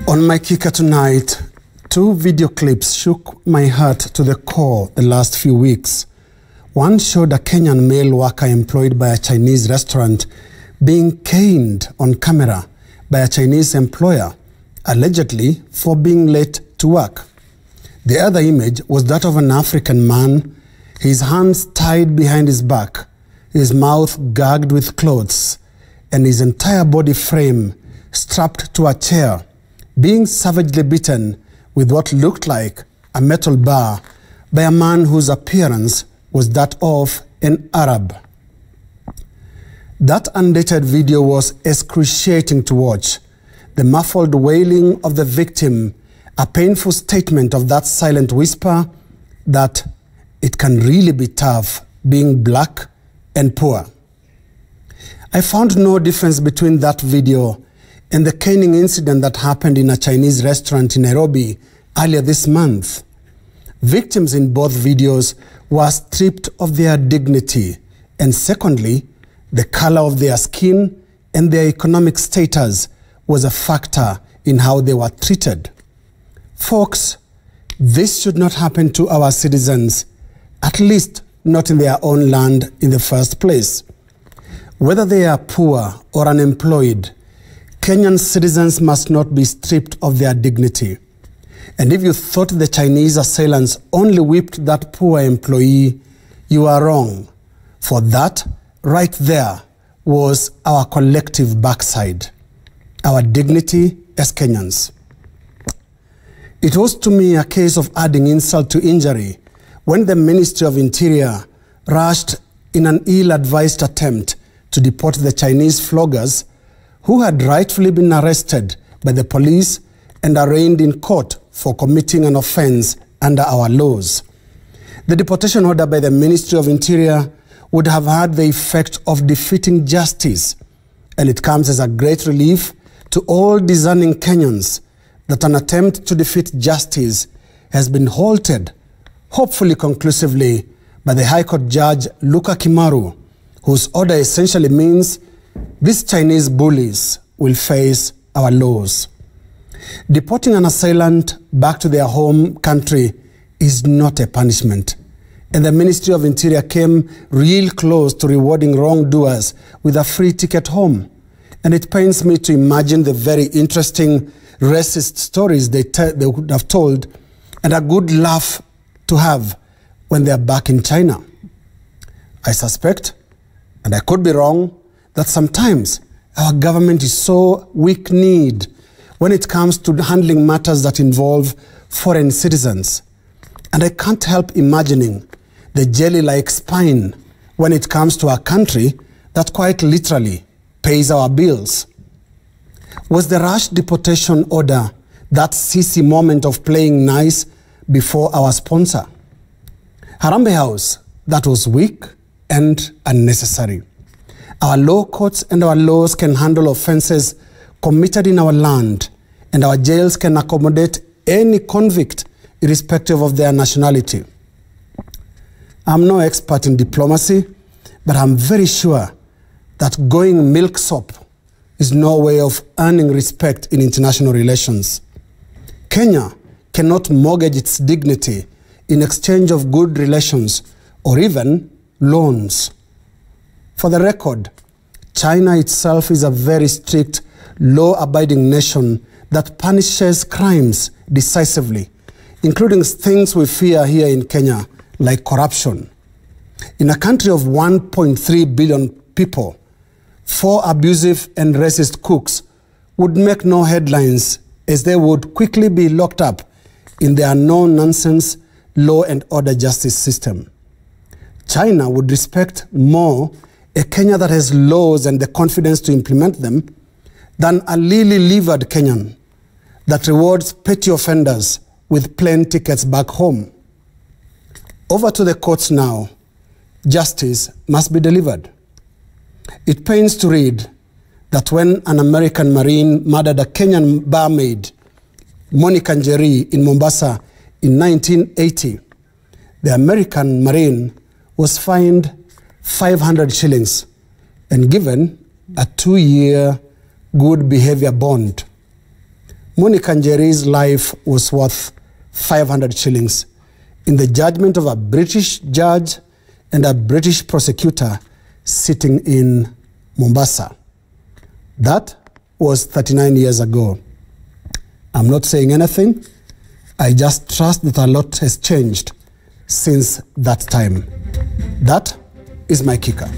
On my kicker tonight, two video clips shook my heart to the core the last few weeks. One showed a Kenyan male worker employed by a Chinese restaurant being caned on camera by a Chinese employer, allegedly for being late to work. The other image was that of an African man, his hands tied behind his back, his mouth gagged with clothes, and his entire body frame strapped to a chair, being savagely beaten with what looked like a metal bar by a man whose appearance was that of an Arab. That undated video was excruciating to watch. The muffled wailing of the victim, a painful statement of that silent whisper that it can really be tough being black and poor. I found no difference between that video and the caning incident that happened in a Chinese restaurant in Nairobi earlier this month. Victims in both videos were stripped of their dignity, and secondly, the color of their skin and their economic status was a factor in how they were treated. Folks, this should not happen to our citizens, at least not in their own land in the first place. Whether they are poor or unemployed, Kenyan citizens must not be stripped of their dignity. And if you thought the Chinese assailants only whipped that poor employee, you are wrong. For that, right there, was our collective backside, our dignity as Kenyans. It was to me a case of adding insult to injury when the Ministry of Interior rushed in an ill-advised attempt to deport the Chinese floggers who had rightfully been arrested by the police and arraigned in court for committing an offense under our laws. The deportation order by the Ministry of Interior would have had the effect of defeating justice, and it comes as a great relief to all discerning Kenyans that an attempt to defeat justice has been halted, hopefully conclusively, by the High Court Judge Luka Kimaru, whose order essentially means these Chinese bullies will face our laws. Deporting an assailant back to their home country is not a punishment, and the Ministry of Interior came real close to rewarding wrongdoers with a free ticket home. And it pains me to imagine the very interesting racist stories they would have told and a good laugh to have when they are back in China. I suspect, and I could be wrong, that sometimes our government is so weak-kneed when it comes to handling matters that involve foreign citizens. And I can't help imagining the jelly-like spine when it comes to a country that quite literally pays our bills. Was the rash deportation order that sissy moment of playing nice before our sponsor? Harambee House, that was weak and unnecessary. Our law courts and our laws can handle offenses committed in our land, and our jails can accommodate any convict irrespective of their nationality. I'm no expert in diplomacy, but I'm very sure that going milksop is no way of earning respect in international relations. Kenya cannot mortgage its dignity in exchange of good relations or even loans. For the record, China itself is a very strict, law-abiding nation that punishes crimes decisively, including things we fear here in Kenya, like corruption. In a country of 1.3 billion people, 4 abusive and racist cooks would make no headlines, as they would quickly be locked up in their no-nonsense law and order justice system. China would respect more a Kenya that has laws and the confidence to implement them than a lily-livered Kenyan that rewards petty offenders with plane tickets back home. Over to the courts now. Justice must be delivered. It pains to read that when an American Marine murdered a Kenyan barmaid, Monica Njeri, in Mombasa in 1980, the American Marine was fined 500 shillings and given a 2-year good behavior bond. Monica Njeri's life was worth 500 shillings in the judgment of a British judge and a British prosecutor sitting in Mombasa. That was 39 years ago. I'm not saying anything. I just trust that a lot has changed since that time. That is my kicker.